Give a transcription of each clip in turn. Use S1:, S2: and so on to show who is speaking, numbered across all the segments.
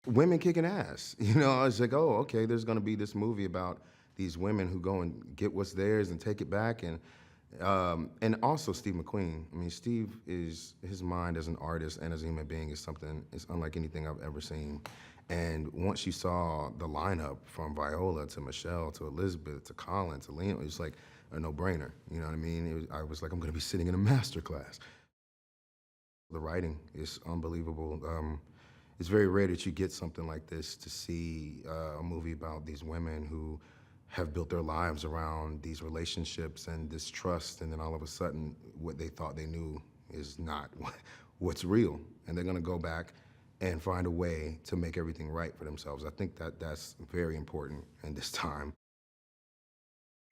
S1: women kicking ass. You know, I was like, oh, okay, there's gonna be this movie about these women who go and get what's theirs and take it back, and also Steve McQueen. I mean, Steve is, his mind as an artist and as a human being is something, is unlike anything I've ever seen. And once you saw the lineup from Viola to Michelle to Elizabeth to Colin to Liam, it was like a no-brainer. You know what I mean? I was like, I'm gonna be sitting in a master class. The writing is unbelievable. It's very rare that you get something like this, to see a movie about these women who have built their lives around these relationships and this trust, and then all of a sudden what they thought they knew is not what's real, and they're gonna go back and find a way to make everything right for themselves. I think that that's very important in this time.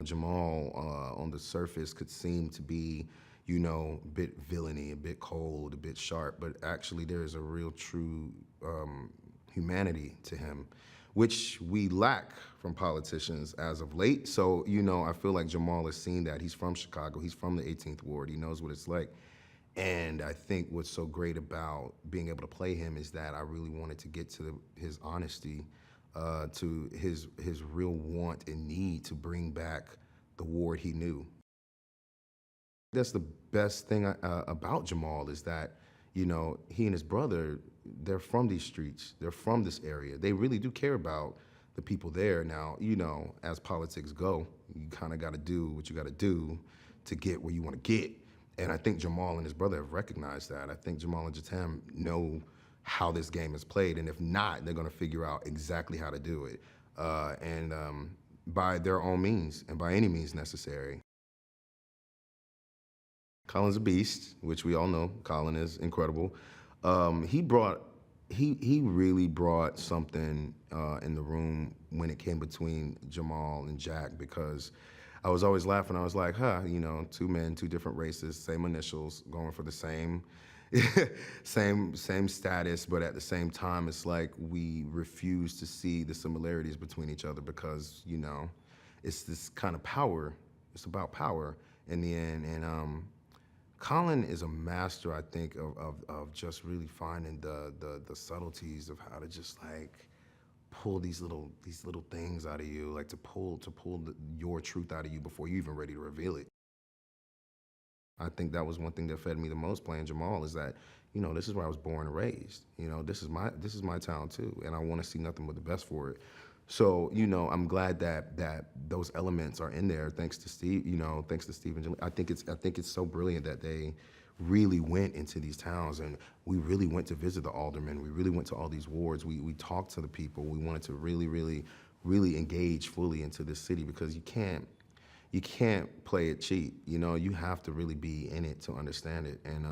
S1: Jamal, on the surface, could seem to be, you know, a bit villainy, a bit cold, a bit sharp, but actually there is a real true humanity to him, which we lack from politicians as of late. So, you know, I feel like Jamal has seen that. He's from Chicago, he's from the 18th Ward, he knows what it's like. And I think what's so great about being able to play him is that I really wanted to get to his honesty, to his real want and need to bring back the ward he knew. That's the best thing about Jamal, is that, you know, he and his brother, they're from these streets, they're from this area. They really do care about the people there. Now, you know, as politics go, you kind of got to do what you got to do to get where you want to get. And I think Jamal and his brother have recognized that. I think Jamal and Jatemme know how this game is played, and if not, they're gonna figure out exactly how to do it, and by their own means and by any means necessary. Colin's a beast, which we all know. Colin is incredible. He really brought something in the room when it came between Jamal and Jack, because I was always laughing. I was like, huh, you know, two men, two different races, same initials, going for the same, same status, but at the same time, it's like we refuse to see the similarities between each other, because, you know, it's this kind of power. It's about power in the end. And Colin is a master, I think, of just really finding the subtleties of how to just like pull these little things out of you, like to pull your truth out of you before you're even ready to reveal it. I think that was one thing that fed me the most playing Jamal, is that, you know, this is where I was born and raised. You know, this is my town too, and I want to see nothing but the best for it. So, you know, I'm glad that those elements are in there, thanks to Steve. You know, thanks to Steve and Gillian. I think it's so brilliant that they really went into these towns, and we really went to visit the aldermen. We really went to all these wards. We talked to the people. We wanted to really engage fully into this city, because you can't play it cheap. You know, you have to really be in it to understand it. And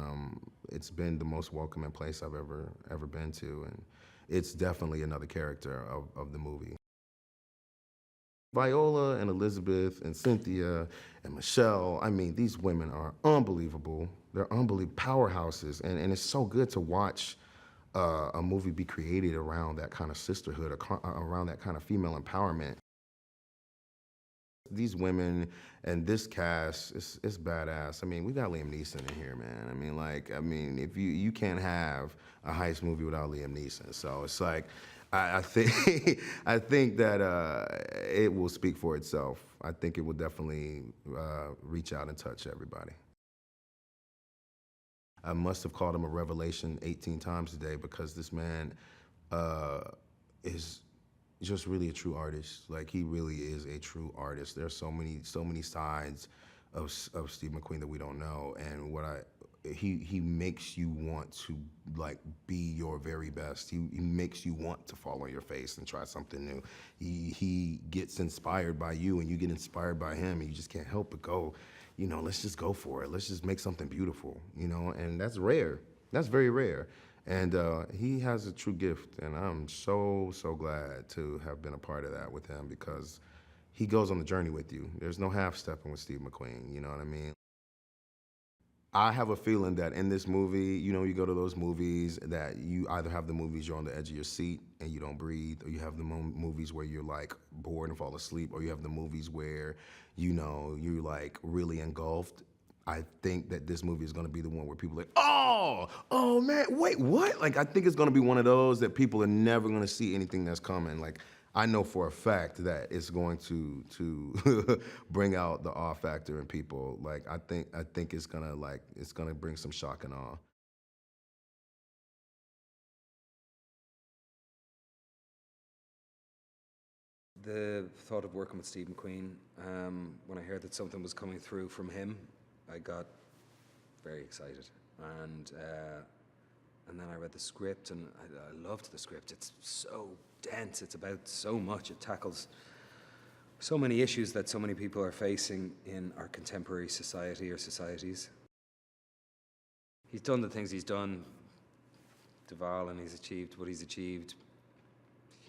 S1: it's been the most welcoming place I've ever been to, and it's definitely another character of the movie. Viola and Elizabeth and Cynthia and Michelle, I mean, these women are unbelievable. They're unbelievable powerhouses, and it's so good to watch a movie be created around that kind of sisterhood, around that kind of female empowerment. These women and this cast, it's badass. I mean, we got Liam Neeson in here, man. I mean, if you can't have a heist movie without Liam Neeson. So it's like, I think I think that it will speak for itself. I think it will definitely reach out and touch everybody. I must have called him a revelation 18 times today, because this man is just really a true artist. Like, he really is a true artist. There's so many sides of Steve McQueen that we don't know, and he makes you want to like be your very best. He makes you want to fall on your face and try something new. He gets inspired by you, and you get inspired by him, and you just can't help but go, you know, let's just go for it. Let's just make something beautiful, you know, and that's rare. That's very rare. And he has a true gift, and I'm so glad to have been a part of that with him, because he goes on the journey with you. There's no half-stepping with Steve McQueen, you know what I mean? I have a feeling that in this movie, you know, you go to those movies that you either have the movies you're on the edge of your seat and you don't breathe, or you have the movies where you're like bored and fall asleep, or you have the movies where, you know, you're like really engulfed. I think that this movie is going to be the one where people are like, oh man, wait, what? Like, I think it's going to be one of those that people are never going to see anything that's coming. Like, I know for a fact that it's going to bring out the awe factor in people. Like, I think it's gonna bring some shock and awe.
S2: The thought of working with Steve McQueen, when I heard that something was coming through from him, I got very excited. And then I read the script, and I loved the script. It's so dense. It's about so much. It tackles so many issues that so many people are facing in our contemporary society or societies. He's done the things he's done, Duvall, and he's achieved what he's achieved.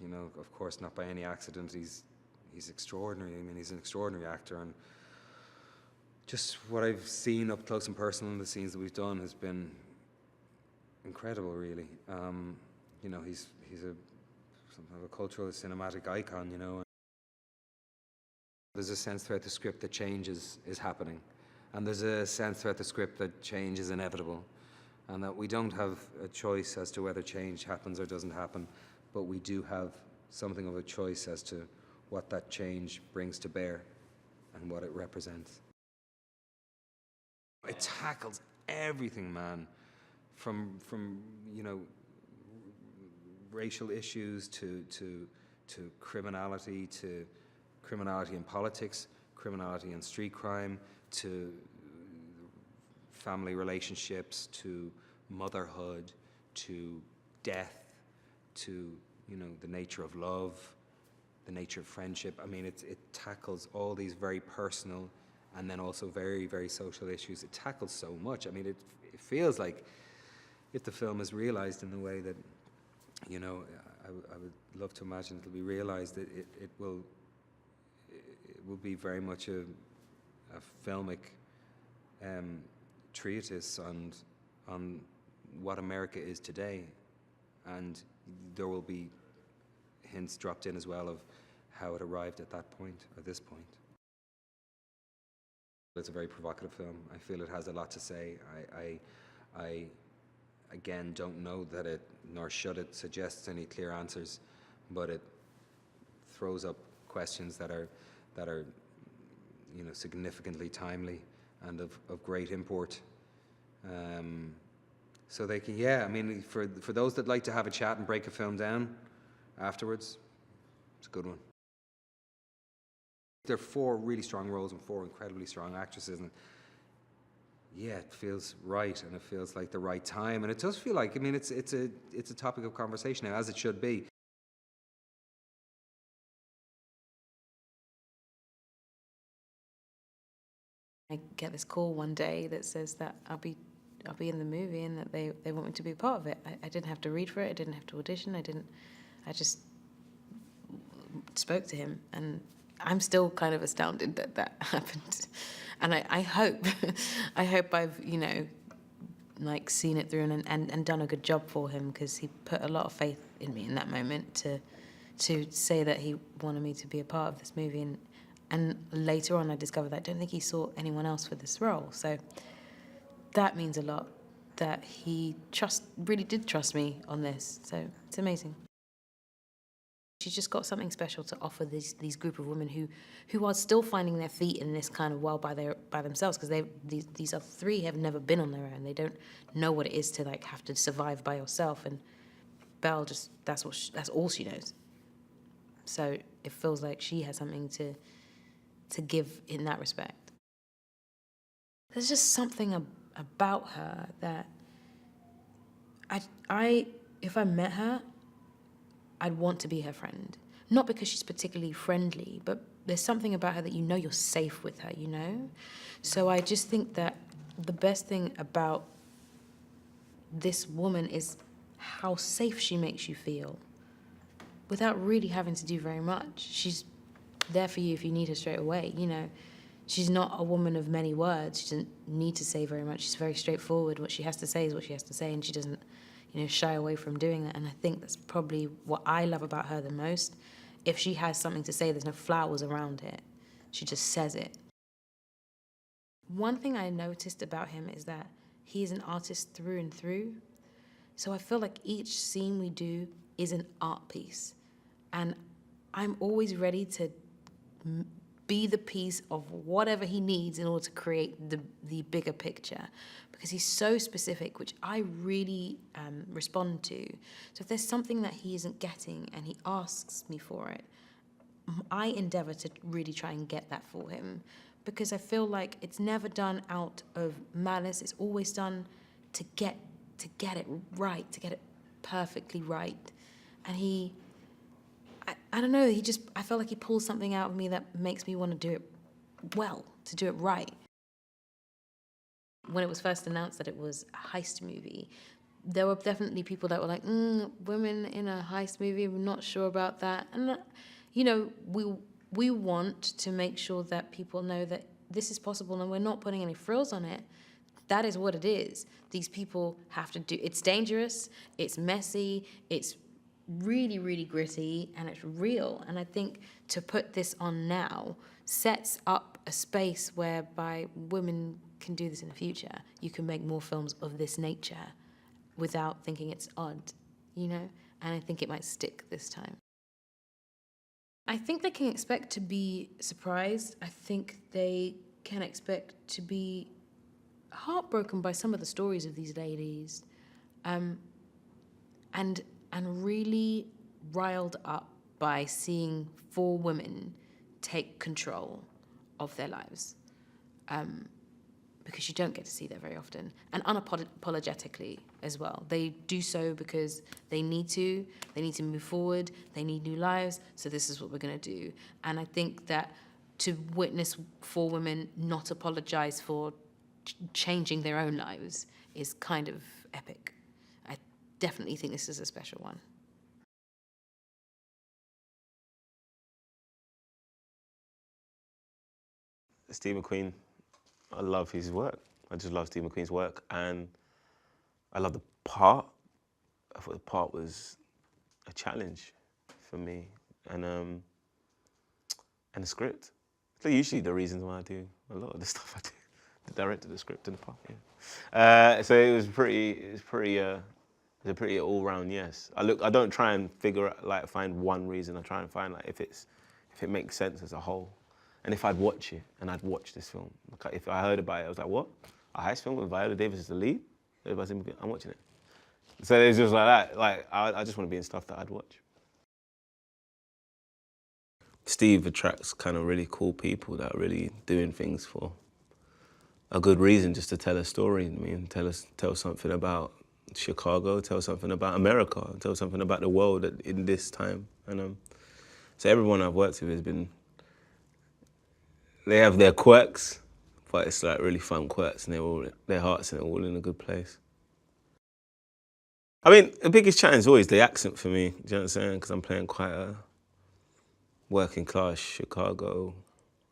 S2: You know, of course, not by any accident. He's extraordinary. I mean, he's an extraordinary actor, and just what I've seen up close and personal in the scenes that we've done has been incredible, really. You know, he's something of a cultural, cinematic icon, you know. There's a sense throughout the script that change is happening, and there's a sense throughout the script that change is inevitable, and that we don't have a choice as to whether change happens or doesn't happen, but we do have something of a choice as to what that change brings to bear and what it represents. It tackles everything, man, from you know, racial issues to criminality in politics, criminality and street crime, to family relationships, to motherhood, to death, to, you know, the nature of love, the nature of friendship. I mean, it tackles all these very personal and then also very, very social issues. It tackles so much. I mean, it feels like if the film is realized in the way that, you know, I would love to imagine it'll be realized, that it will be very much a filmic treatise on what America is today, and there will be hints dropped in as well of how it arrived at that point, or this point. It's a very provocative film. I feel it has a lot to say. I again don't know that it, nor should it, suggests any clear answers, but it throws up questions that are you know, significantly timely and of great import. So they can, yeah, I mean, for those that like to have a chat and break a film down afterwards, it's a good one. There are 4 really strong roles and 4 incredibly strong actresses, and yeah, it feels right, and it feels like the right time, and it does feel like, I mean, it's a topic of conversation now, as it should be.
S3: I get this call one day that says that I'll be in the movie and that they want me to be a part of it. I didn't have to read for it. I didn't have to audition. I just spoke to him, and I'm still kind of astounded that happened. And I hope I've, you know, like, seen it through and done a good job for him, because he put a lot of faith in me in that moment to say that he wanted me to be a part of this movie. And later on, I discovered that I don't think he saw anyone else for this role. So that means a lot, that he really did trust me on this. So it's amazing. She's just got something special to offer these group of women who are still finding their feet in this kind of world by themselves, because these other 3 have never been on their own. They don't know what it is to, like, have to survive by yourself. And Belle that's all she knows. So it feels like she has something to give in that respect. There's just something about her that if I met her, I'd want to be her friend. Not because she's particularly friendly, but there's something about her that you know you're safe with her, you know? So I just think that the best thing about this woman is how safe she makes you feel without really having to do very much. She's there for you if you need her straight away, you know. She's not a woman of many words. She doesn't need to say very much. She's very straightforward. What she has to say is what she has to say, and she doesn't, you know, shy away from doing that. And I think that's probably what I love about her the most. If she has something to say, there's no flowers around it. She just says it. One thing I noticed about him is that he's an artist through and through. So I feel like each scene we do is an art piece. And I'm always ready to be the piece of whatever he needs in order to create the bigger picture, because he's so specific, which I really respond to. So if there's something that he isn't getting and he asks me for it, I endeavor to really try and get that for him, because I feel like it's never done out of malice. It's always done to get it right, to get it perfectly right. And I don't know, I felt like he pulls something out of me that makes me want to do it well, to do it right. When it was first announced that it was a heist movie, there were definitely people that were like, women in a heist movie, I'm not sure about that. And, you know, we want to make sure that people know that this is possible and we're not putting any frills on it. That is what it is. These people have to do, it's dangerous, it's messy, it's really, really gritty, and it's real. And I think to put this on now sets up a space whereby women can do this in the future. You can make more films of this nature without thinking it's odd, you know? And I think it might stick this time. I think they can expect to be surprised. I think they can expect to be heartbroken by some of the stories of these ladies, and really riled up by seeing 4 women take control of their lives, because you don't get to see that very often, and unapologetically as well. They do so because they need to move forward, they need new lives, so this is what we're going to do. And I think that to witness 4 women not apologize for changing their own lives is kind of epic. I definitely think this is a special one.
S4: Steve McQueen, I love his work. I just love Steve McQueen's work, and I love the part. I thought the part was a challenge for me, and the script. So usually the reasons why I do a lot of the stuff I do. The director, the script, and the part. Yeah. So it was a pretty all-round yes. I don't try and find one reason. I try and find if it makes sense as a whole, and if I'd watch it and I'd watch this film. If I heard about it, I was like, what? A heist film with Viola Davis as the lead? I'm watching it. So it's just like that. I just want to be in stuff that I'd watch. Steve attracts kind of really cool people that are really doing things for a good reason, just to tell a story. I mean, tell something about Chicago, tell something about America, tell something about the world in this time. And so everyone I've worked with has been, they have their quirks, but it's like really fun quirks, and their hearts are all in a good place. I mean, the biggest challenge is always the accent for me, do you know what I'm saying? Because I'm playing quite a working class Chicago,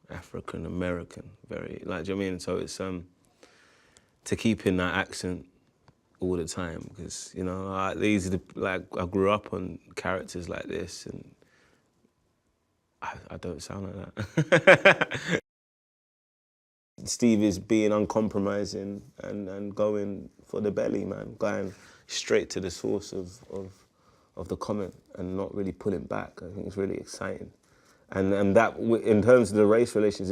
S4: African American, very, do you know what I mean? So it's to keep in that accent all the time, because I grew up on characters like this, and I don't sound like that. Steve is being uncompromising and going for the belly, man, going straight to the source of the comment and not really pulling back. I think it's really exciting. And that, in terms of the race relations,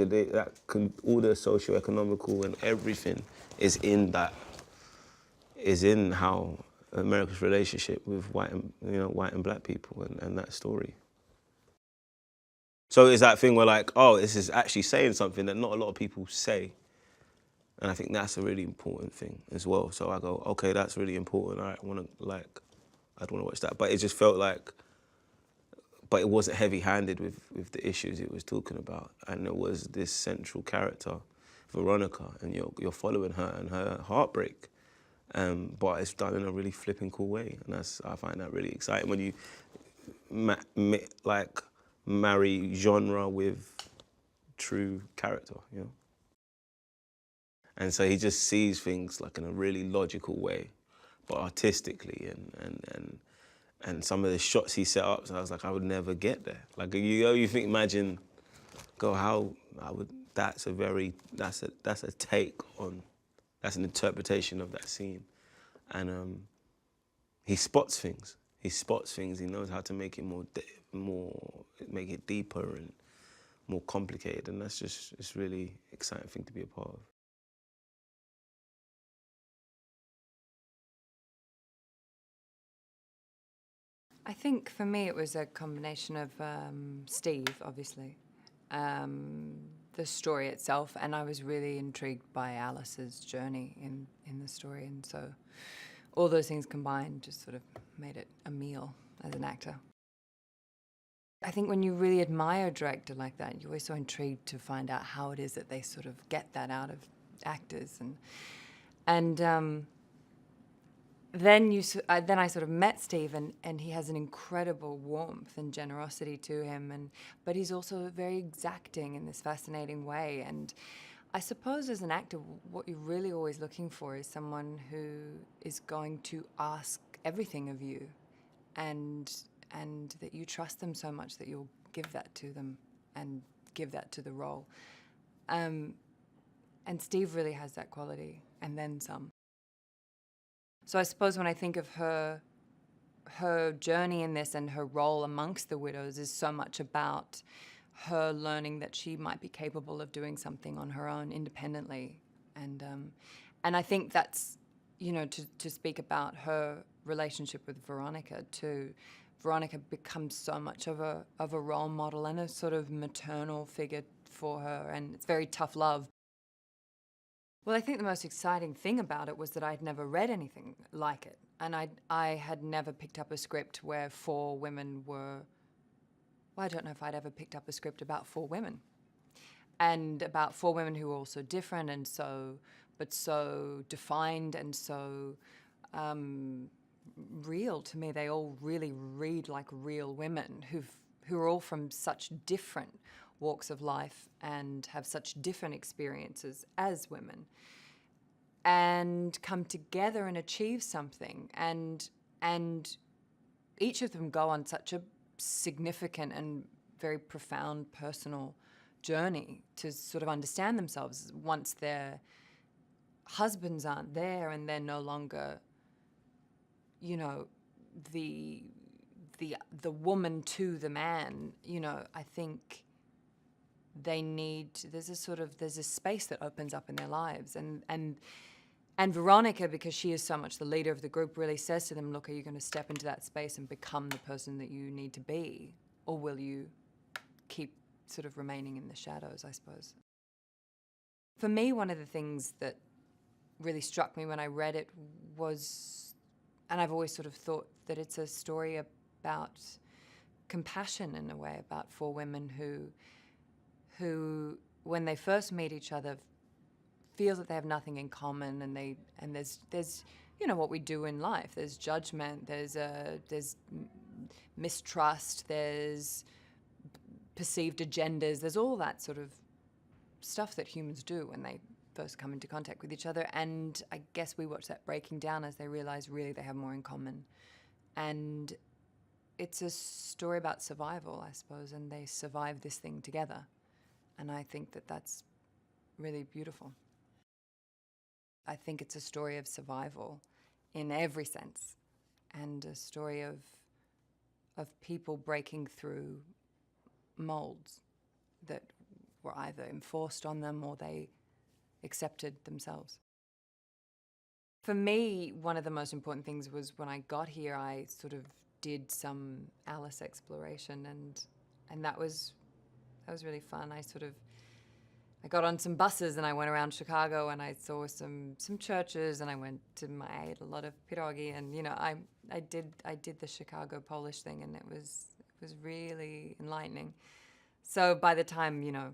S4: all the socio-economical and everything is in how America's relationship with white and black people and that story. So it's that thing where this is actually saying something that not a lot of people say. And I think that's a really important thing as well. So I go, okay, that's really important. I'd want to watch that. But it just felt but it wasn't heavy-handed with the issues it was talking about. And there was this central character, Veronica, and you're following her and her heartbreak. But it's done in a really flipping cool way. And I find that really exciting when you marry genre with true character, you know? And so he just sees things in a really logical way, but artistically, and some of the shots he set up, so I was like, I would never get there. You think, imagine, how that's a take on, that's an interpretation of that scene. And he spots things. He spots things. He knows how to make it make it deeper and more complicated. And that's just, it's really exciting thing to be a part of.
S5: I think for me it was a combination of Steve, obviously, the story itself, and I was really intrigued by Alice's journey in the story, and so all those things combined just sort of made it a meal as an actor. I think when you really admire a director like that, you're always so intrigued to find out how it is that they sort of get that out of actors, and then I sort of met Steve, and he has an incredible warmth and generosity to him, but he's also very exacting in this fascinating way. And I suppose as an actor, what you're really always looking for is someone who is going to ask everything of you, and that you trust them so much that you'll give that to them and give that to the role. And Steve really has that quality, and then some. So I suppose when I think of her journey in this and her role amongst the widows is so much about her learning that she might be capable of doing something on her own independently. And I think that's, you know, to speak about her relationship with Veronica too. Veronica becomes so much of a role model and a sort of maternal figure for her, and it's very tough love. Well, I think the most exciting thing about it was that I'd never read anything like it. And I had never picked up a script where 4 women were... Well, I don't know if I'd ever picked up a script about 4 women. And about 4 women who were also different and so defined and so real to me. They all really read like real women who are all from such different walks of life and have such different experiences as women, and come together and achieve something, and each of them go on such a significant and very profound personal journey to sort of understand themselves once their husbands aren't there and they're no longer, you know, the woman to the man. You know, I think there's a space that opens up in their lives, and Veronica, because she is so much the leader of the group, really says to them, look, are you going to step into that space and become the person that you need to be, or will you keep sort of remaining in the shadows, I suppose. For me, one of the things that really struck me when I read it was, and I've always sort of thought that it's a story about compassion in a way, about 4 women who when they first meet each other, feel that they have nothing in common, and there's you know what we do in life. There's judgment, there's mistrust, there's perceived agendas, there's all that sort of stuff that humans do when they first come into contact with each other. And I guess we watch that breaking down as they realize really they have more in common. And it's a story about survival, I suppose, and they survive this thing together. And I think that that's really beautiful. I think it's a story of survival in every sense, and a story of people breaking through molds that were either enforced on them or they accepted themselves. For me, one of the most important things was when I got here, I sort of did some Alice exploration, and that was really fun. I got on some buses and I went around Chicago and I saw some churches, and I ate a lot of pierogi, and you know I did the Chicago Polish thing, and it was really enlightening. So by the time, you know,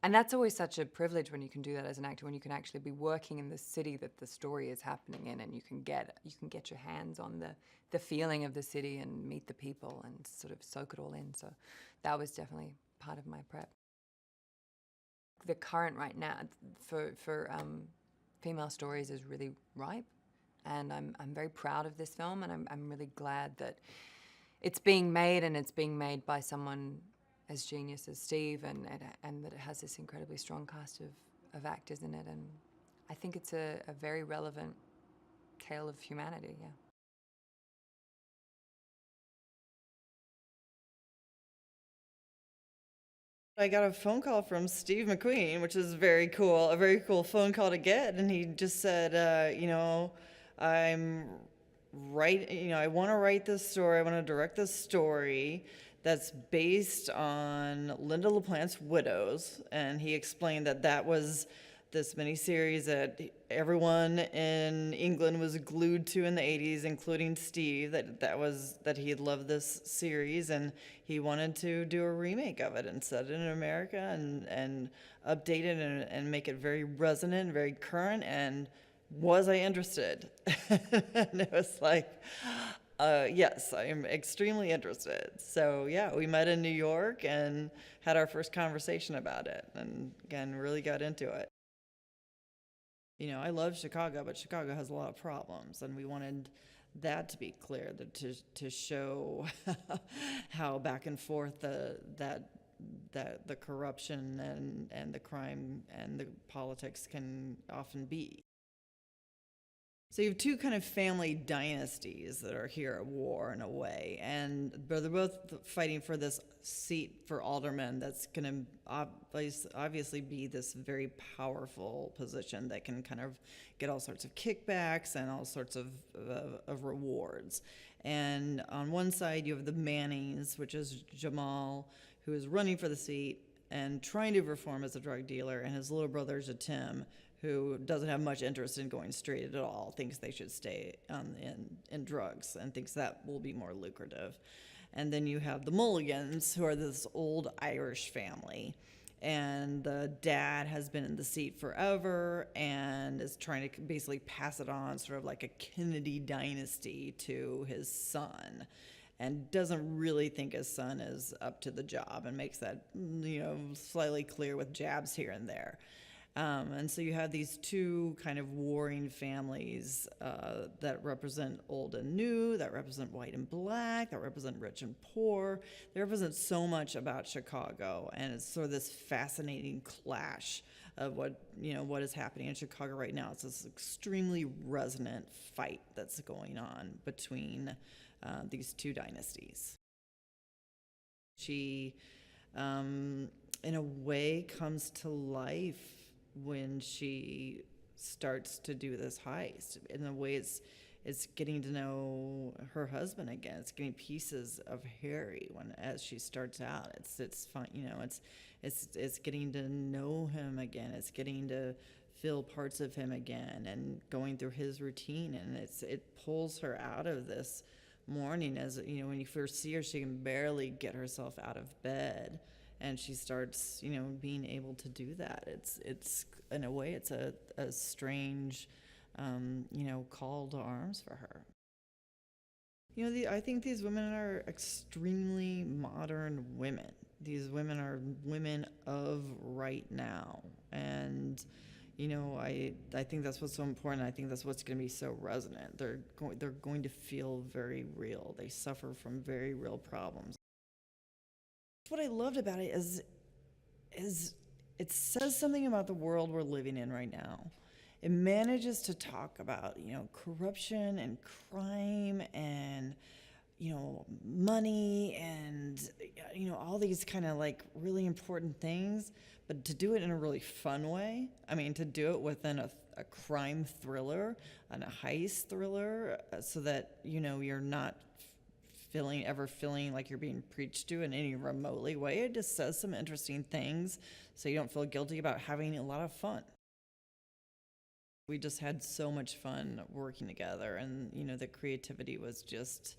S5: and that's always such a privilege when you can do that as an actor, when you can actually be working in the city that the story is happening in, and you can get your hands on the feeling of the city and meet the people and sort of soak it all in. So that was definitely part of my prep. The current right now for female stories is really ripe, and I'm very proud of this film, and I'm really glad that it's being made, and it's being made by someone as genius as Steve, and that it has this incredibly strong cast of actors in it. And I think it's a very relevant tale of humanity, yeah.
S6: I got a phone call from Steve McQueen, which is very cool, a very cool phone call to get. And he just said, I want to write this story. I want to direct this story that's based on Lynda LaPlante's Widows. And he explained that was this miniseries that everyone in England was glued to in the 80s, including Steve, that he loved this series, and he wanted to do a remake of it and set it in America and update it and make it very resonant, very current. And was I interested? And it was like, yes, I am extremely interested. So yeah, we met in New York and had our first conversation about it, and again, really got into it. I love Chicago, but Chicago has a lot of problems, and we wanted that to be clear, to show how back and forth the corruption and the crime and the politics can often be. So you have two kind of family dynasties that are here at war in a way, and they're both fighting for this seat for alderman that's going to obviously be this very powerful position that can kind of get all sorts of kickbacks and all sorts of rewards. And on one side you have the Mannings, which is Jamal, who is running for the seat and trying to reform as a drug dealer, and his little brother Jatemme, who doesn't have much interest in going straight at all, thinks they should stay in drugs and thinks that will be more lucrative. And then you have the Mulligans, who are this old Irish family. And the dad has been in the seat forever and is trying to basically pass it on, sort of like a Kennedy dynasty, to his son, and doesn't really think his son is up to the job, and makes that slightly clear with jabs here and there. And so you have these two kind of warring families that represent old and new, that represent white and black, that represent rich and poor. They represent so much about Chicago, and it's sort of this fascinating clash of what is happening in Chicago right now. It's this extremely resonant fight that's going on between these two dynasties. She, in a way, comes to life when she starts to do this heist. In a way, it's getting to know her husband again. It's getting pieces of Harry as she starts out. It's fun, it's getting to know him again. It's getting to feel parts of him again and going through his routine. And it pulls her out of this morning. As when you first see her, she can barely get herself out of bed. And she starts, being able to do that. It's in a way, it's a strange, call to arms for her. I think these women are extremely modern women. These women are women of right now, and I think that's what's so important. I think that's what's going to be so resonant. They're going to feel very real. They suffer from very real problems. What I loved about it is it says something about the world we're living in right now. It manages to talk about, corruption and crime and, money and, all these kind of like really important things, but to do it in a really fun way. I mean, to do it within a crime thriller and a heist thriller, so that, you're not feeling like you're being preached to in any remotely way. It just says some interesting things so you don't feel guilty about having a lot of fun. We just had so much fun working together, and the creativity was just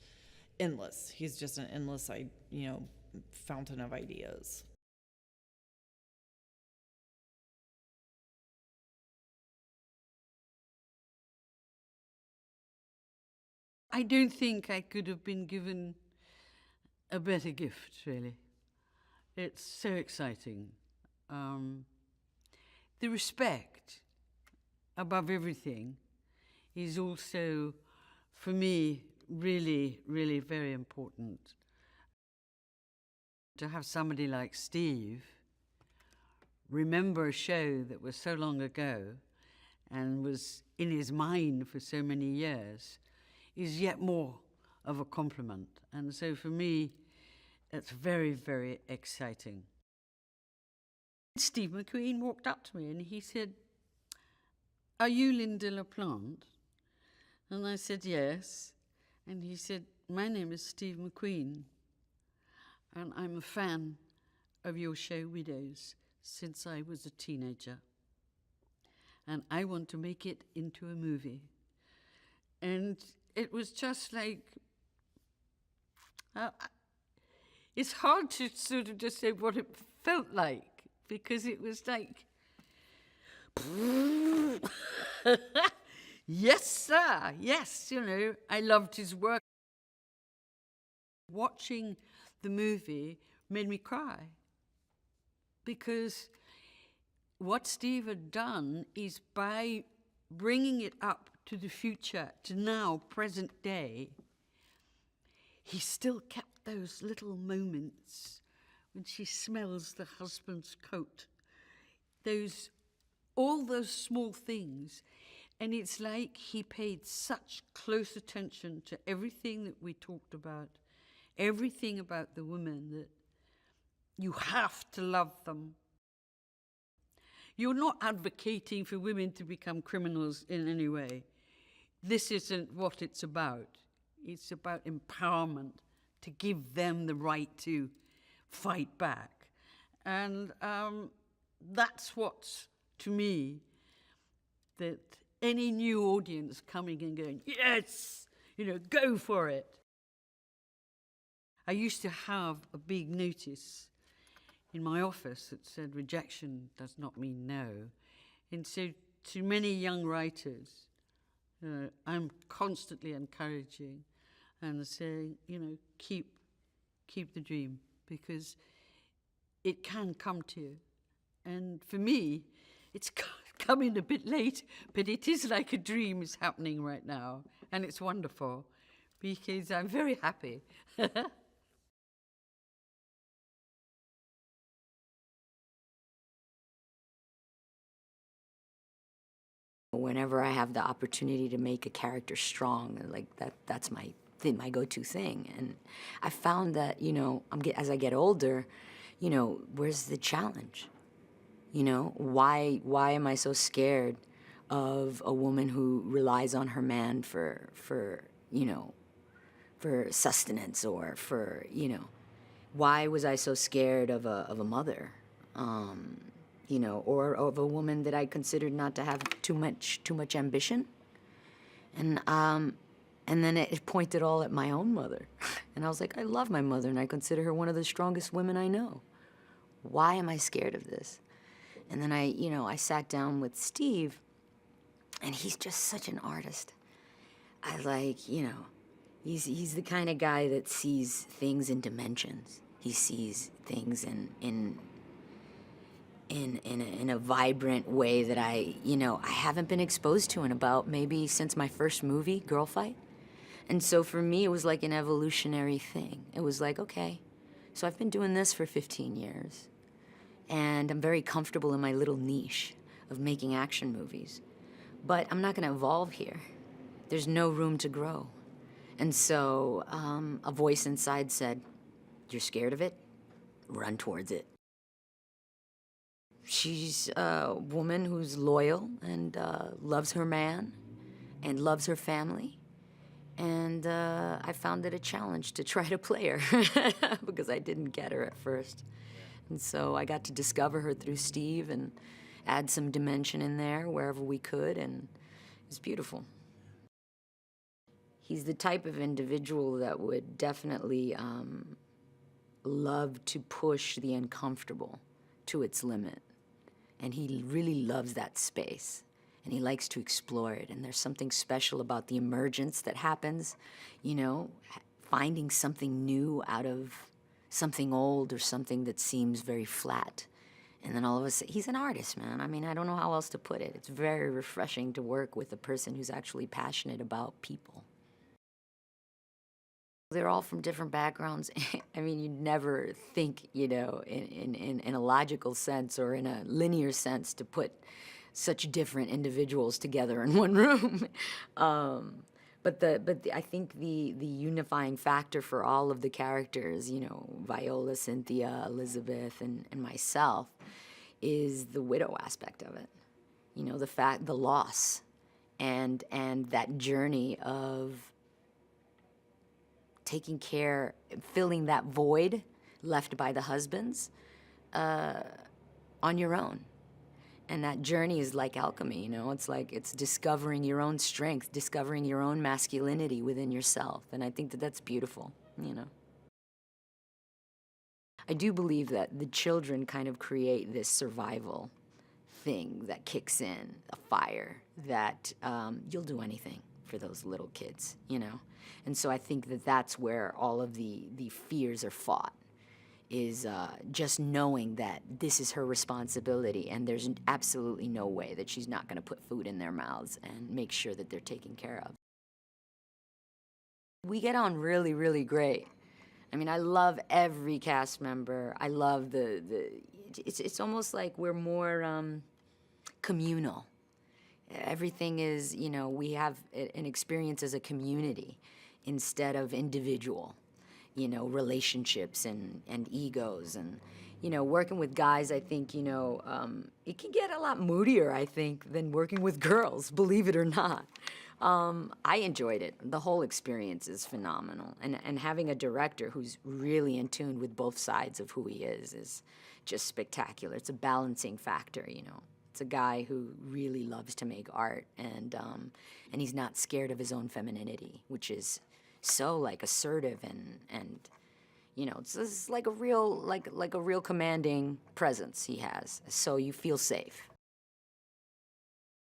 S6: endless. He's just an endless fountain of ideas.
S7: I don't think I could have been given a better gift, really. It's so exciting. The respect above everything is also, for me, really, really very important. To have somebody like Steve remember a show that was so long ago and was in his mind for so many years is yet more of a compliment. And so for me, it's very, very exciting. Steve McQueen walked up to me and he said, "Are you Lynda Plante?" And I said, "Yes." And he said, "My name is Steve McQueen, and I'm a fan of your show Widows since I was a teenager. And I want to make it into a movie." And it was just like, it's hard to sort of just say what it felt like, because it was like, yes, sir, yes, you know, I loved his work. Watching the movie made me cry, because what Steve had done is, by bringing it up to the future, to now, present day, he still kept those little moments when she smells the husband's coat, all those small things. And it's like he paid such close attention to everything that we talked about, everything about the women, that you have to love them. You're not advocating for women to become criminals in any way. This isn't what it's about. It's about empowerment, to give them the right to fight back. And that's what's, to me, that any new audience coming and going, yes, you know, go for it. I used to have a big notice in my office that said, "Rejection does not mean no." And so to many young writers, I'm constantly encouraging and saying, you know, keep the dream, because it can come to you. And for me, it's coming a bit late, but it is like a dream is happening right now, and it's wonderful, because I'm very happy.
S8: Whenever I have the opportunity to make a character strong, like that's my thing, my go-to thing. And I found that, you know, as I get older, you know, where's the challenge? You know, why am I so scared of a woman who relies on her man for you know, for sustenance, or for, you know, why was I so scared of a mother? You know, or of a woman that I considered not to have too much ambition. And then it pointed all at my own mother. And I was like, I love my mother, and I consider her one of the strongest women I know. Why am I scared of this? And then I sat down with Steve, and he's just such an artist. I like, you know, he's the kind of guy that sees things in dimensions. He sees things in a vibrant way that I haven't been exposed to in about maybe since my first movie, Girl Fight. And so for me, it was like an evolutionary thing. It was like, okay, so I've been doing this for 15 years, and I'm very comfortable in my little niche of making action movies. But I'm not gonna evolve here. There's no room to grow. And so a voice inside said, "You're scared of it? Run towards it." She's a woman who's loyal and loves her man and loves her family. And I found it a challenge to try to play her because I didn't get her at first. And so I got to discover her through Steve and add some dimension in there wherever we could, and it was beautiful. He's the type of individual that would definitely love to push the uncomfortable to its limit. And he really loves that space, and he likes to explore it. And there's something special about the emergence that happens, you know, finding something new out of something old or something that seems very flat. And then all of a sudden, he's an artist, man. I mean, I don't know how else to put it. It's very refreshing to work with a person who's actually passionate about people. They're all from different backgrounds. I mean, you'd never think, you know, in a logical sense or in a linear sense to put such different individuals together in one room. I think the unifying factor for all of the characters, you know, Viola, Cynthia, Elizabeth, and myself, is the widow aspect of it. You know, the loss, and that journey of taking care, filling that void left by the husbands on your own. And that journey is like alchemy, you know? It's discovering your own strength, discovering your own masculinity within yourself. And I think that that's beautiful, you know? I do believe that the children kind of create this survival thing that kicks in, a fire, that you'll do anything for those little kids, you know? And so I think that that's where all of the fears are fought, is just knowing that this is her responsibility and there's absolutely no way that she's not going to put food in their mouths and make sure that they're taken care of. We get on really, really great. I mean, I love every cast member. I love it's almost like we're more communal. Everything is, you know, we have an experience as a community instead of individual, you know, relationships and egos. And, you know, working with guys, I think, you know, it can get a lot moodier, I think, than working with girls, believe it or not. I enjoyed it. The whole experience is phenomenal. And having a director who's really in tune with both sides of who he is just spectacular. It's a balancing factor, you know. It's a guy who really loves to make art, and he's not scared of his own femininity, which is so like assertive and you know, it's like a real commanding presence he has. So you feel safe.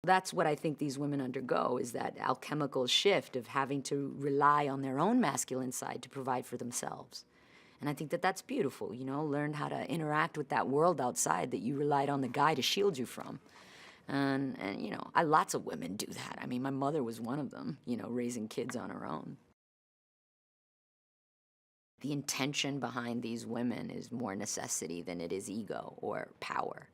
S8: That's what I think these women undergo, is that alchemical shift of having to rely on their own masculine side to provide for themselves. And I think that that's beautiful, you know, learn how to interact with that world outside that you relied on the guy to shield you from. And you know, lots of women do that. I mean, my mother was one of them, you know, raising kids on her own. The intention behind these women is more necessity than it is ego or power.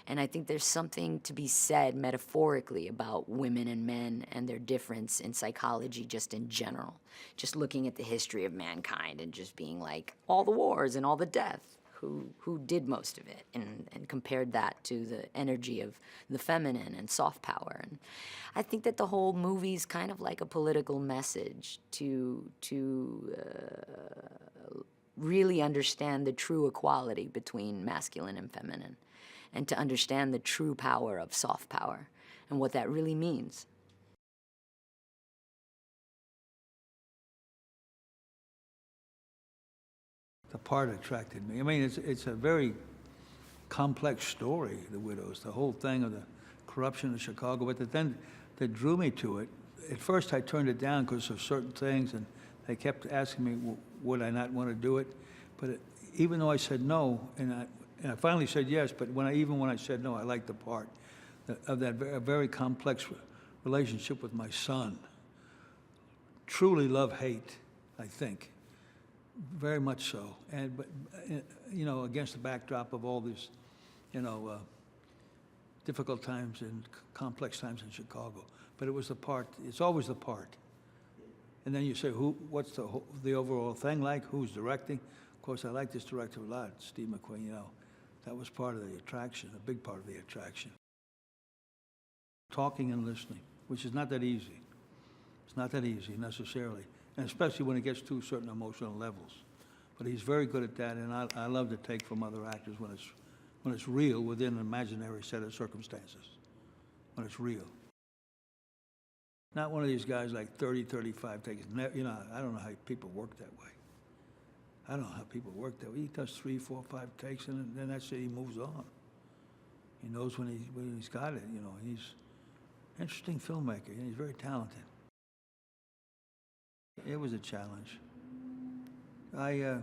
S8: And I think there's something to be said metaphorically about women and men and their difference in psychology just in general. Just looking at the history of mankind and just being like, all the wars and all the death, who did most of it? And compared that to the energy of the feminine and soft power. And I think that the whole movie's kind of like a political message to really understand the true equality between masculine and feminine, and to understand the true power of soft power and what that really means.
S9: The part attracted me. I mean, it's a very complex story, The Widows, the whole thing of the corruption of Chicago, but then that drew me to it. At first I turned it down because of certain things, and they kept asking me, would I not want to do it? But even though I said no, and I finally said yes, but even when I said no, I liked the part of that very complex relationship with my son. Truly love-hate, I think. Very much so. But you know, against the backdrop of all these, you know, difficult times and complex times in Chicago. But it was the part, it's always the part. And then you say, what's the overall thing like? Who's directing? Of course, I like this director a lot, Steve McQueen, you know. That was part of the attraction, a big part of the attraction. Talking and listening, which is not that easy. It's not that easy necessarily, and especially when it gets to certain emotional levels. But he's very good at that, and I love to take from other actors when it's real within an imaginary set of circumstances, when it's real. Not one of these guys like 30, 35 takes. You know, I don't know how people work that way. I don't know how people work that way. He does 3, 4, 5 takes, and then that's it. He moves on. He knows when he's got it. You know, he's an interesting filmmaker, and he's very talented. It was a challenge. I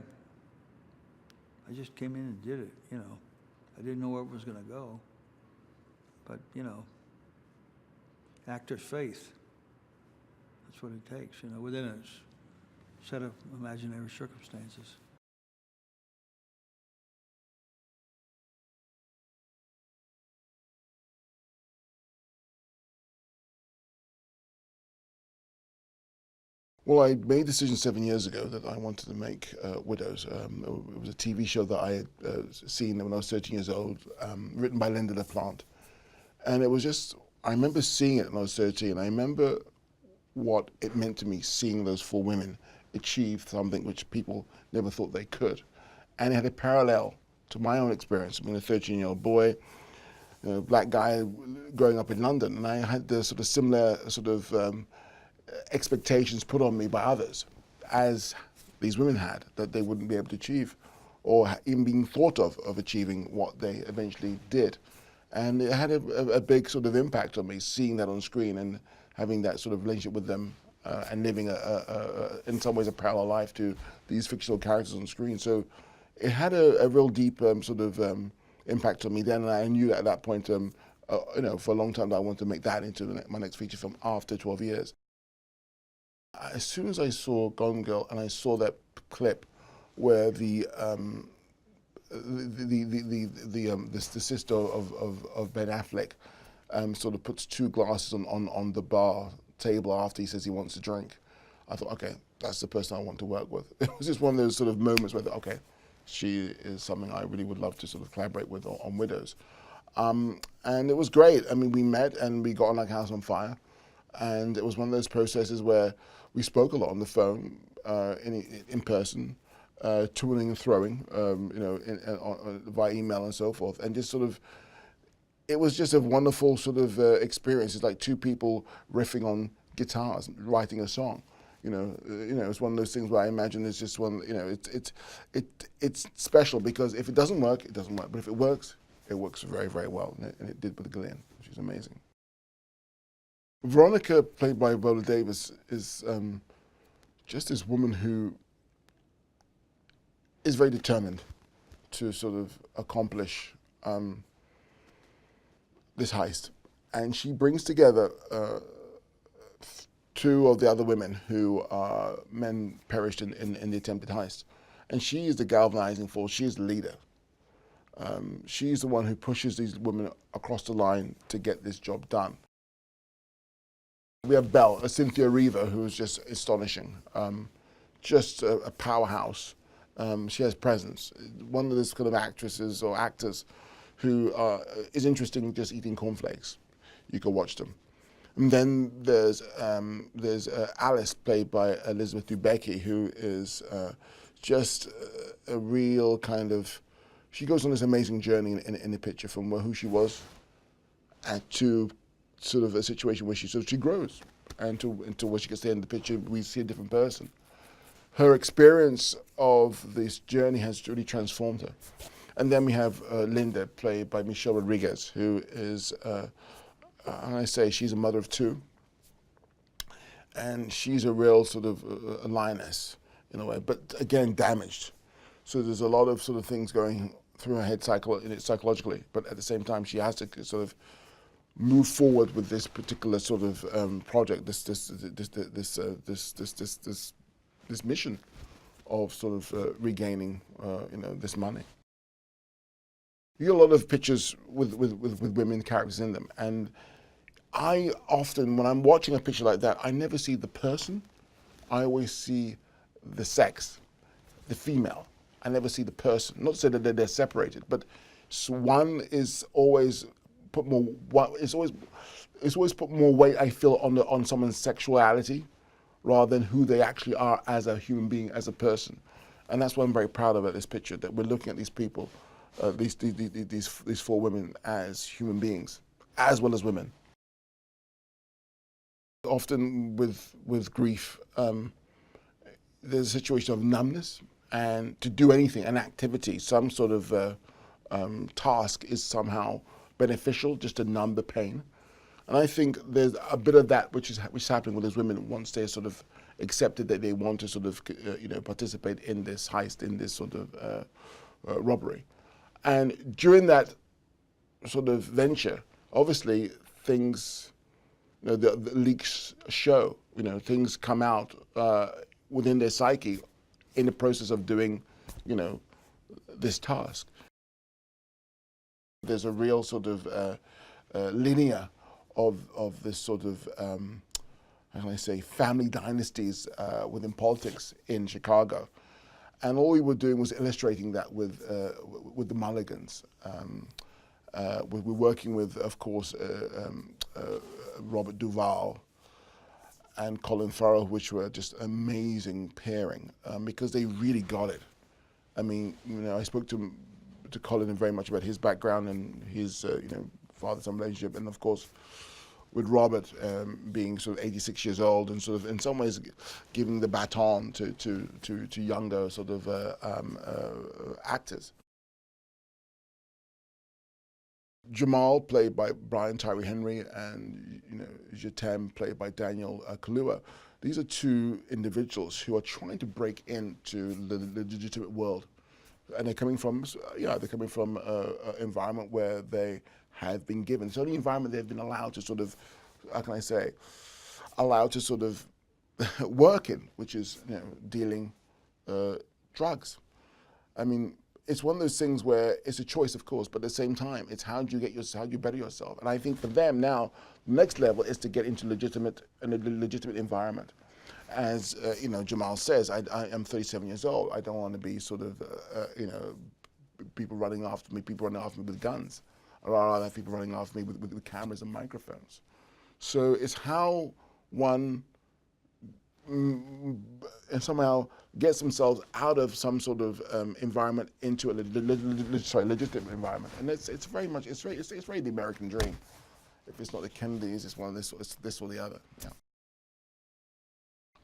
S9: just came in and did it. You know, I didn't know where it was going to go, but you know, actor's faith. That's what it takes. You know, within a set of imaginary circumstances.
S10: Well, I made a decision 7 years ago that I wanted to make Widows. It was a TV show that I had seen when I was 13 years old, written by Lynda Plante. And it was just, I remember seeing it when I was 13. I remember what it meant to me seeing those four women achieve something which people never thought they could. And it had a parallel to my own experience, being a 13-year-old boy, black guy growing up in London. And I had the sort of similar sort of expectations put on me by others, as these women had, that they wouldn't be able to achieve, or even being thought of achieving what they eventually did. And it had a big sort of impact on me, seeing that on screen and having that sort of relationship with them, and living in some ways a parallel life to these fictional characters on screen. So it had a real deep sort of impact on me then, and I knew that at that point, for a long time, that I wanted to make that into my next feature film after 12 years. As soon as I saw Gone Girl and I saw that clip where the sister of Ben Affleck sort of puts two glasses on the bar table after he says he wants a drink, I thought, okay, that's the person I want to work with. It was just one of those sort of moments where I thought, okay, she is something I really would love to sort of collaborate with on Widows. And it was great. I mean, we met and we got on like House on Fire. And it was one of those processes where we spoke a lot on the phone, in person, toing and throwing, via email and so forth, and just sort of, it was just a wonderful sort of experience. It's like two people riffing on guitars, writing a song. It's one of those things where I imagine it's just one. It's special because if it doesn't work, it doesn't work. But if it works very, very well, and it did with Gillian, which is amazing. Veronica, played by Viola Davis, is just this woman who is very determined to sort of accomplish this heist. And she brings together two of the other women who men perished in the attempted heist. And she is the galvanizing force, she is the leader. She's the one who pushes these women across the line to get this job done. We have Belle, Cynthia Erivo, who is just astonishing, just a powerhouse. She has presence. One of those kind of actresses or actors who is interesting just eating cornflakes. You can watch them. And then there's Alice, played by Elizabeth Debicki, who is just a real kind of, she goes on this amazing journey in the picture from who she was and to sort of a situation where she grows, and to where she gets to the end of the picture, we see a different person. Her experience of this journey has really transformed her. And then we have Lynda, played by Michelle Rodriguez, who is, she's a mother of two, and she's a real sort of a lioness in a way, but again, damaged. So there's a lot of sort of things going through her head psychologically, but at the same time, she has to sort of move forward with this particular sort of project, this mission of sort of regaining, this money. You get a lot of pictures with women characters in them, and I often, when I'm watching a picture like that, I never see the person. I always see the sex, the female. I never see the person. Not to say that they're separated, but one is always put more. It's always put more weight, I feel, on someone's sexuality, rather than who they actually are as a human being, as a person. And that's what I'm very proud of at this picture, that we're looking at these people, these four women, as human beings, as well as women. Often with grief, there's a situation of numbness, and to do anything, an activity, some sort of task is somehow beneficial, just to numb the pain. And I think there's a bit of that which is happening with those women once they're sort of accepted that they want to sort of participate in this heist, in this sort of robbery. And during that sort of venture, obviously things, the leaks show, things come out within their psyche in the process of doing, you know, this task. There's a real sort of linear of this sort of, how can I say, family dynasties within politics in Chicago. And all we were doing was illustrating that with the Mulligans. We're working with, of course, Robert Duvall and Colin Farrell, which were just amazing pairing because they really got it. I mean, you know, I spoke to Colin very much about his background and his, you know, father-son relationship, and of course, with Robert being sort of 86 years old and sort of in some ways giving the baton to younger sort of actors. Jamal, played by Brian Tyree Henry, and you know, Jatemme, played by Daniel Kaluuya. These are two individuals who are trying to break into the legitimate world, and they're coming from, they're coming from an environment where they have been given. It's the only environment they've been allowed to sort of, how can I say, allowed to sort of work in, which is, you know, dealing drugs. I mean, it's one of those things where it's a choice, of course, but at the same time, it's how do you better yourself? And I think for them now, the next level is to get into a legitimate environment. As you know, Jamal says, I am 37 years old. I don't want to be sort of, you know, people running after me with guns, or rather people running after me with cameras and microphones. So it's how one and somehow gets themselves out of some sort of environment into a legitimate environment, and it's very the American dream. If it's not the Kennedys, it's one of this or the other. Yeah.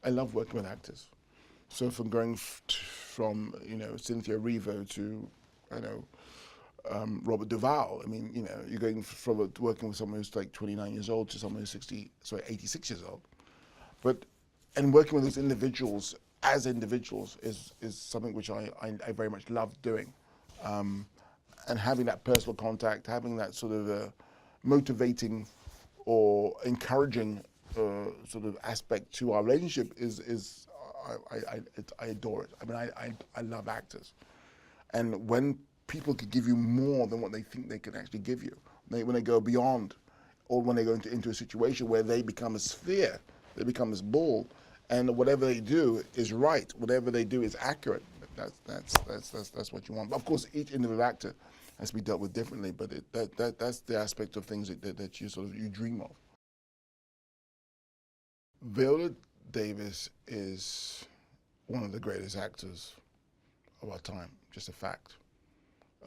S10: I love working with actors. So from going from you know, Cynthia Erivo to, you know, Robert Duvall. I mean, you know, you're going from working with someone who's like 29 years old to someone who's 86 years old. And working with those individuals as individuals is something which I very much love doing. And having that personal contact, having that sort of motivating or encouraging sort of aspect to our relationship I adore it. I mean, I love actors. And when people could give you more than what they think they can actually give you, when they go beyond, or when they go into a situation where they become a sphere, they become this ball, and whatever they do is right, whatever they do is accurate. That's what you want. But of course, each individual actor has to be dealt with differently. But that's the aspect of things that you dream of. Viola Davis is one of the greatest actors of our time. Just a fact.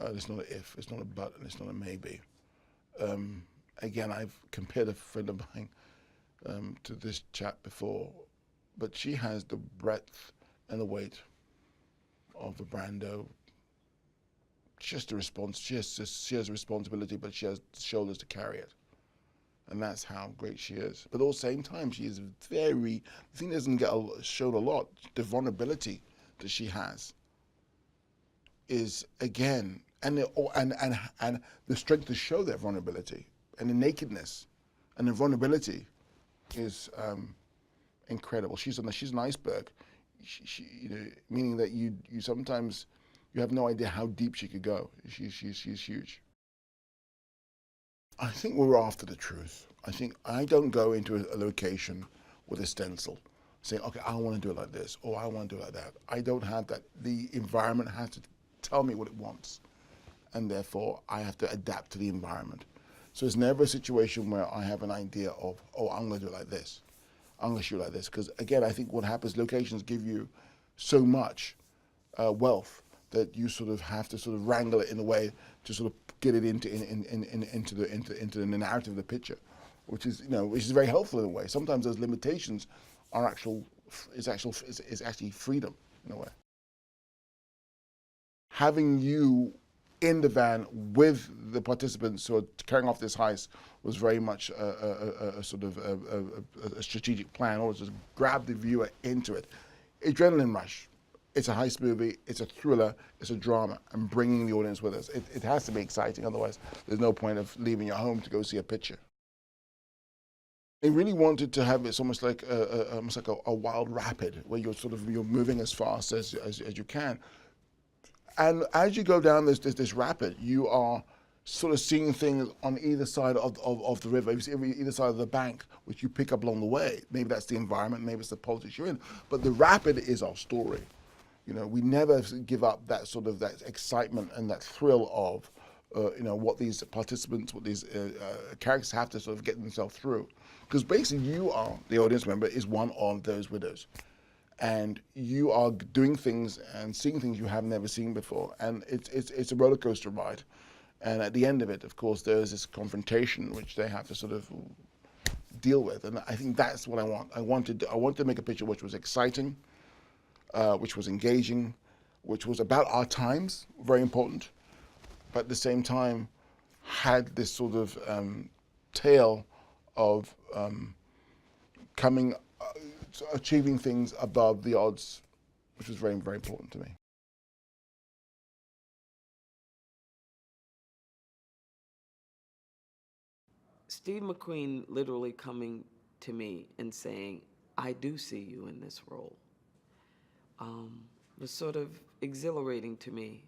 S10: It's not an if, it's not a but, and it's not a maybe. Again, I've compared a friend of mine to this chap before, but she has the breadth and the weight of a Brando. Just a response. She has a responsibility, but she has the shoulders to carry it. And that's how great she is. But at the same time, she is the thing that doesn't get shown a lot, the vulnerability that she has is, again, and the strength to show that vulnerability, and the nakedness and the vulnerability is incredible. She's an iceberg, you know, meaning that you sometimes you have no idea how deep she could go. She's huge. I think we're after the truth. I think I don't go into a location with a stencil saying, okay, I want to do it like this, or I want to do it like that. I don't have that. The environment has to tell me what it wants, and therefore I have to adapt to the environment. So it's never a situation where I have an idea of, oh, I'm going to do it like this. I'm going to shoot like this. Because again, I think what happens, locations give you so much wealth that you sort of have to sort of wrangle it in a way to sort of get it into the narrative of the picture, which is very helpful in a way. Sometimes those limitations are actually freedom in a way. Having you in the van with the participants who are carrying off this heist was very much a sort of a strategic plan, or just grab the viewer into it. Adrenaline rush. It's a heist movie, it's a thriller, it's a drama, and bringing the audience with us. It has to be exciting, otherwise there's no point of leaving your home to go see a picture. They really wanted to have it's almost like a wild rapid where you're moving as fast as you can, and as you go down this rapid, you are sort of seeing things on either side of the river, either side of the bank, which you pick up along the way. Maybe that's the environment, maybe it's the politics you're in, but the rapid is our story. You know, we never give up that sort of that excitement and that thrill of, what these participants, what these characters have to sort of get themselves through. Because basically you are, the audience member, is one of those widows. And you are doing things and seeing things you have never seen before. And it's a roller coaster ride. And at the end of it, of course, there is this confrontation which they have to sort of deal with. And I think that's what I want. I wanted to make a picture which was exciting, which was engaging, which was about our times, very important, but at the same time had this sort of tale of achieving things above the odds, which was very, very important to me.
S11: Steve McQueen literally coming to me and saying, I do see you in this role, was sort of exhilarating to me.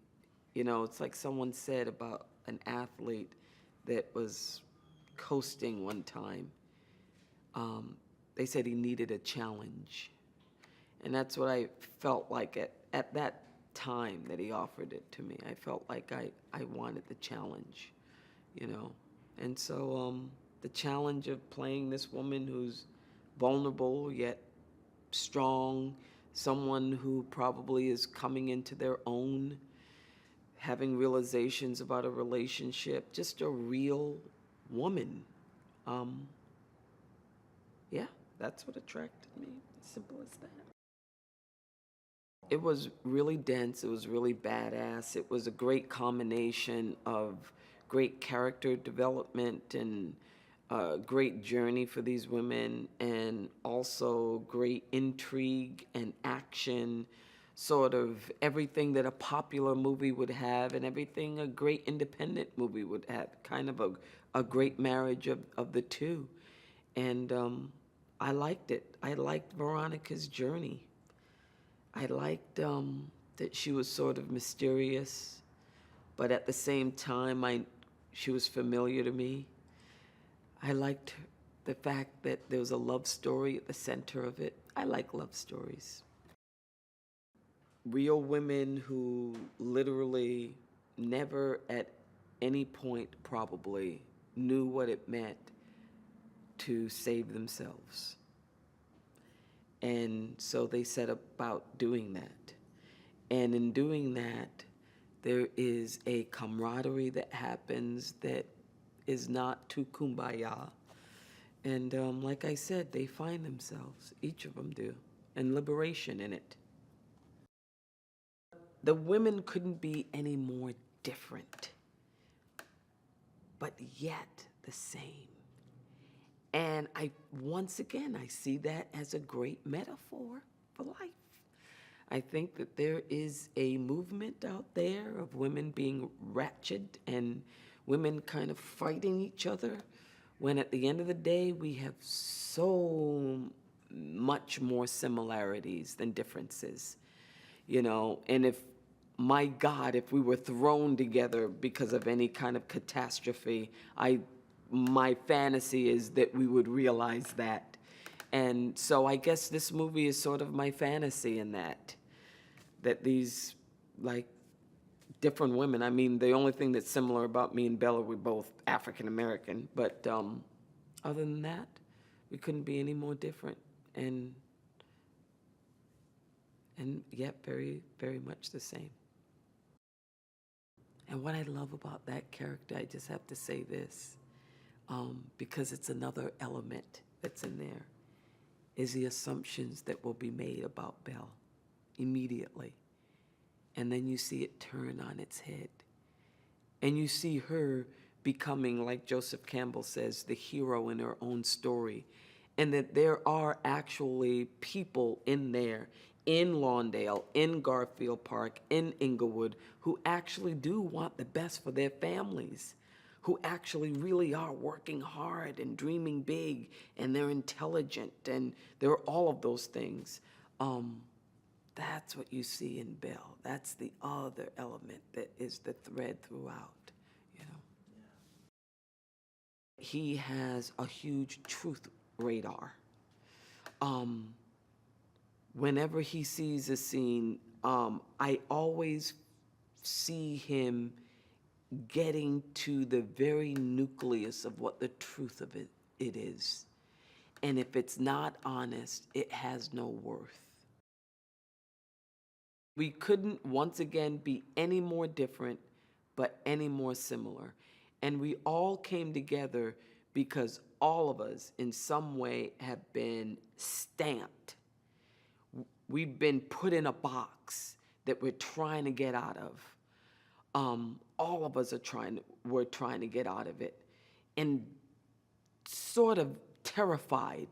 S11: You know, it's like someone said about an athlete that was coasting one time. They said he needed a challenge. And that's what I felt like at that time that he offered it to me. I felt like I wanted the challenge, you know. And so the challenge of playing this woman who's vulnerable yet strong, someone who probably is coming into their own, having realizations about a relationship, just a real woman. Yeah, that's what attracted me. Simple as that. It was really dense. It was really badass. It was a great combination of great character development and great journey for these women, and also great intrigue and action, sort of everything that a popular movie would have and everything a great independent movie would have, kind of a great marriage of the two. And I liked it. I liked Veronica's journey. I liked that she was sort of mysterious, but at the same time, she was familiar to me. I liked the fact that there was a love story at the center of it. I like love stories. Real women who literally never at any point probably knew what it meant to save themselves. And so they set about doing that. And in doing that, there is a camaraderie that happens that is not too kumbaya. And like I said, they find themselves, each of them do, and liberation in it. The women couldn't be any more different, but yet the same. And once again, I see that as a great metaphor for life. I think that there is a movement out there of women being ratchet and women kind of fighting each other, when at the end of the day, we have so much more similarities than differences, you know? And if, my God, if we were thrown together because of any kind of catastrophe, my fantasy is that we would realize that. And so I guess this movie is sort of my fantasy in that these, like, different women, I mean, the only thing that's similar about me and Belle, we're both African-American, but other than that, we couldn't be any more different, and yet very, very much the same. And what I love about that character, I just have to say this, because it's another element that's in there, is the assumptions that will be made about Belle immediately. And then you see it turn on its head. And you see her becoming, like Joseph Campbell says, the hero in her own story. And that there are actually people in there, in Lawndale, in Garfield Park, in Inglewood, who actually do want the best for their families, who actually really are working hard and dreaming big, and they're intelligent, and they're all of those things. That's what you see in Belle. That's the other element that is the thread throughout, you know. He has a huge truth radar. Whenever he sees a scene, I always see him getting to the very nucleus of what the truth of it is. And if it's not honest, it has no worth. We couldn't, once again, be any more different, but any more similar. And we all came together because all of us, in some way, have been stamped. We've been put in a box that we're trying to get out of. All of us we're trying to get out of it, and sort of terrified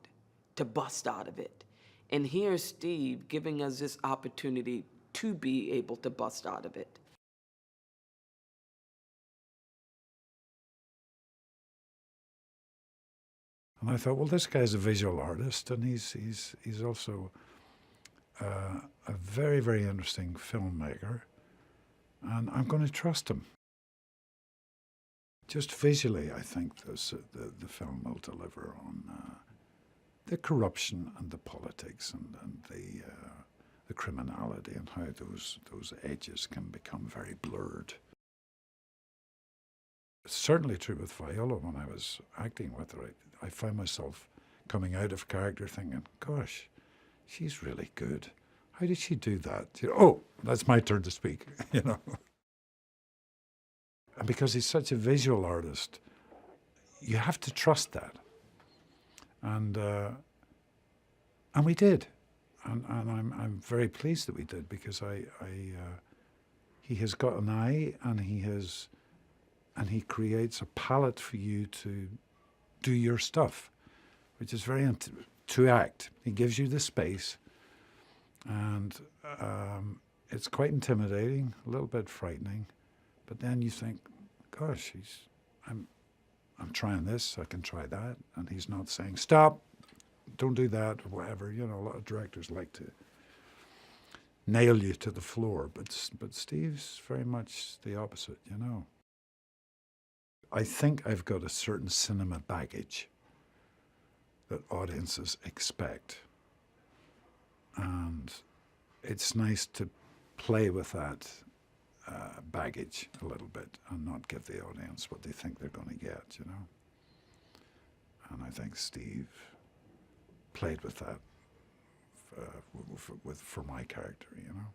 S11: to bust out of it. And here's Steve giving us this opportunity to be able to bust out of it.
S12: And I thought, well, this guy's a visual artist, and he's also a very, very interesting filmmaker, and I'm going to trust him. Just visually, I think the film will deliver on the corruption and the politics and the criminality, and how those edges can become very blurred. It's certainly true with Viola. When I was acting with her, I found myself coming out of character thinking, gosh, she's really good. How did she do that? You know, oh, that's my turn to speak, you know. And because he's such a visual artist, you have to trust that. And we did. And I'm very pleased that we did, because he has got an eye, and he creates a palette for you to do your stuff, which is very to act. He gives you the space, and it's quite intimidating, a little bit frightening, but then you think, gosh, I'm trying this, I can try that, and he's not saying stop, don't do that, or whatever. You know, a lot of directors like to nail you to the floor, but Steve's very much the opposite, you know. I think I've got a certain cinema baggage that audiences expect, and it's nice to play with that baggage a little bit and not give the audience what they think they're going to get, you know. And I think Steve played with that for my character, you know.